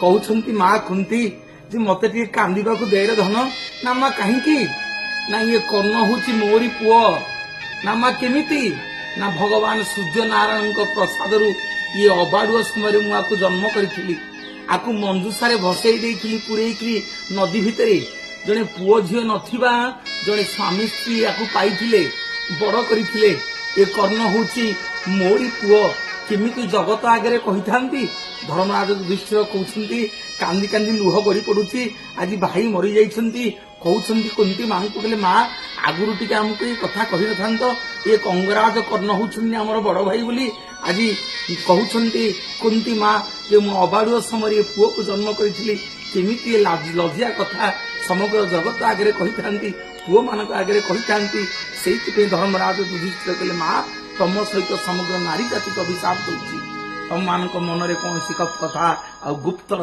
कहउछंती माँ कुंती जे मते टिके कांदीबाकू देरे धन ना माँ कहीं ना ये कर्ण होची मोरी पुओ ना माँ केमिति ना भगवान सूर्य नारायण प्रसाद ये अबाड़ुआ समय मुझे जन्म करी आकु मंजूषारे भसई देइथिली पुरेइकरी नदी भितरे जड़े पुओ झील नथिबा जड़े स्वामी स्त्री आकु पाइथिले बड़ करिथिले ए कर्ण होची मोरी पुओ केमिति जगत आगे कही थांती धर्मराज युधिष्ठिर कहउछंती कांदी कांदी लुह गड़ी पड़ुची आज भाई मरी जाइछंती कहउछंती कुंती मां को कहले मां आगुरु टिके हमको ये कथा कहि नथांत ये कंगराज कर्ण होउछंती हमर बड़ भाई बोली आज कहउछंती कुंती मां ये मो अबाड़ुआ समय पुओ को जन्म करिथिली केमिति लज्जा कथा समग्र जगत आगे कही थांती पुओ मानक आगे कही थांती सेइति धर्मराज युधिष्ठिर कहले मां तम सहित समग्र नारी जाति को अभिशाप दउची तम मान मनरे कौन कथा आ गुप्त